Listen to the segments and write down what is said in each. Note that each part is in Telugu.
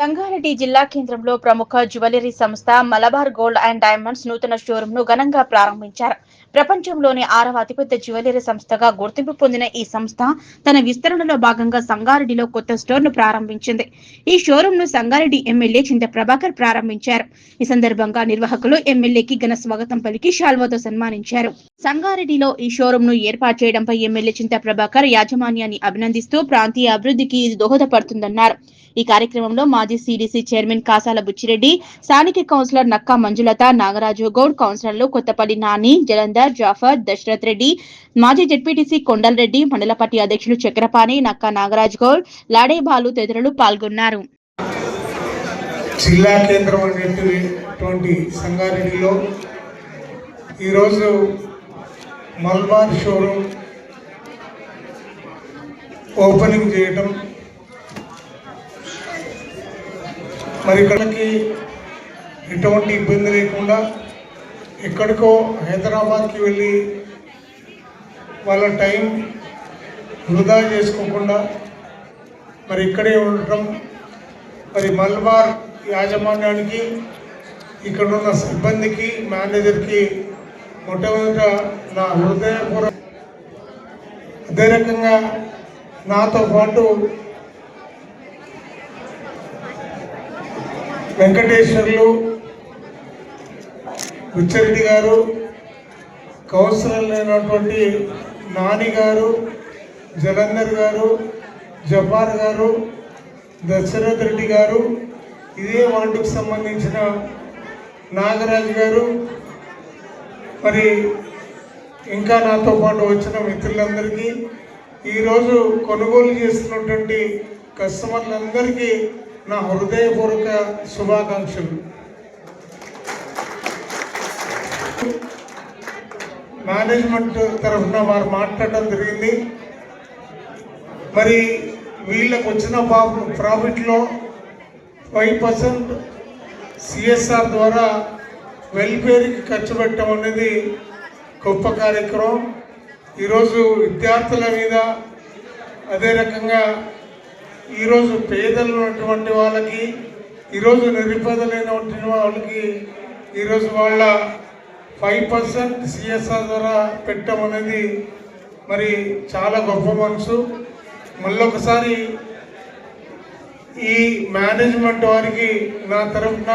సంగారెడ్డి జిల్లా కేంద్రంలో ప్రముఖ జ్యువెలరీ సంస్థ మలబార్ గోల్డ్ అండ్ డైమండ్స్ నూతన షోరూమ్ ను ఘనంగా ప్రారంభించారు. ప్రపంచంలోని 6వ అతిపెద్ద జ్యువెలరీ సంస్థగా గుర్తింపు పొందిన ఈ సంస్థ తన విస్తరణలో భాగంగా సంగారెడ్డిలో కొత్త స్టోర్ ను ప్రారంభించింది. ఈ షోరూమ్ ను సంగారెడ్డి ఎమ్మెల్యే చింత ప్రభాకర్ ప్రారంభించారు. ఈ సందర్భంగా నిర్వాహకులు ఎమ్మెల్యేకి ఘన స్వాగతం పలికి శాల్వాతో సన్మానించారు. సంగారెడ్డిలో ఈ షోరూమ్ ను ఏర్పాటు చేయడంపై ఎమ్మెల్యే చింత ప్రభాకర్ యాజమాన్యాన్ని అభినందిస్తూ ప్రాంతీయ అభివృద్ధికి ఇది దోహదపడుతుందన్నారు. ఈ కార్యక్రమంలో మాజీ సిడిసి చైర్మన్ కాసాల బుచ్చిరెడ్డి, స్థానిక కౌన్సిలర్ నక్కా మంజులత, నాగరాజు గౌడ్, కౌన్సిలర్లు కొత్తపల్లి నాని, జలంధర్, జాఫర్, దశరథ్ రెడ్డి, మాజీ జెడ్పీటీసీ కొండల్ రెడ్డి, మండల పార్టీ అధ్యక్షులు చక్రపాణి, నక్కా నాగరాజ్ గౌడ్, లాడేబాలు తదితరులు పాల్గొన్నారు. జిల్లా కేంద్రం అనేటువంటి సంగారెడ్డిలో ఈరోజు మల్బార్ షోరూమ్ ఓపెనింగ్ చేయటం, మరి ఇక్కడికి ఎటువంటి ఇబ్బంది లేకుండా ఎక్కడికో హైదరాబాద్కి వెళ్ళి వాళ్ళ టైం వృధా చేసుకోకుండా మరి ఇక్కడే ఉండటం, మరి మల్బార్ యాజమాన్యానికి ఇక్కడున్న సిబ్బందికి మేనేజర్కి మొట్టమొదట నా హృదయపూర్వక, అదే రకంగా నాతో పాటు వెంకటేశ్వర్లు, బుచ్చిరెడ్డి గారు, కౌన్సిలర్లు అయినటువంటి నాని గారు, జలంధర్ గారు, జఫార్ గారు, దశరథ్ రెడ్డి గారు, ఇదే వార్డుకు సంబంధించిన నాగరాజు గారు, మరి ఇంకా నాతో పాటు వచ్చిన మిత్రులందరికీ, ఈరోజు కొనుగోలు చేస్తున్నటువంటి కస్టమర్లందరికీ నా హృదయపూర్వక శుభాకాంక్షలు. మేనేజ్మెంట్ తరఫున వారు మాట్లాడడం జరిగింది. మరి వీళ్ళకు వచ్చిన ప్రాఫిట్లో 5% సిఎస్ఆర్ ద్వారా వెల్ఫేర్కి ఖర్చు పెట్టడం అనేది గొప్ప కార్యక్రమం. ఈరోజు విద్యార్థుల మీద, అదే రకంగా ఈరోజు పేదలు ఉన్నటువంటి వాళ్ళకి, ఈరోజు నిరుపేదలైనటువంటి వాళ్ళకి ఈరోజు వాళ్ళ 5% సిఎస్ఆర్ ద్వారా పెట్టడం అనేది మరి చాలా గొప్ప మనసు. మళ్ళొకసారి ఈ మేనేజ్మెంట్ వారికి నా తరఫున,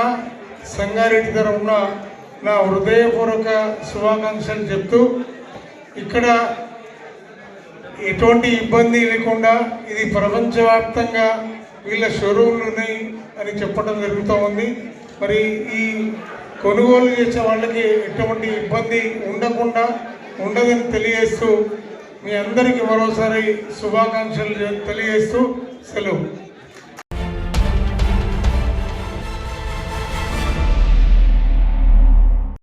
సంగారెడ్డి తరఫున నా హృదయపూర్వక శుభాకాంక్షలు చెప్తూ, ఇక్కడ ఎటువంటి ఇబ్బంది లేకుండా ఇది ప్రపంచవ్యాప్తంగా వీళ్ళ షోరూమ్లు ఉన్నాయి అని చెప్పడం జరుగుతూ ఉంది. మరి ఈ కొనుగోలు చేసే వాళ్ళకి ఎటువంటి ఇబ్బంది ఉండదని తెలియజేస్తూ, మీ అందరికీ మరోసారి శుభాకాంక్షలు తెలియజేస్తూ సెలవు.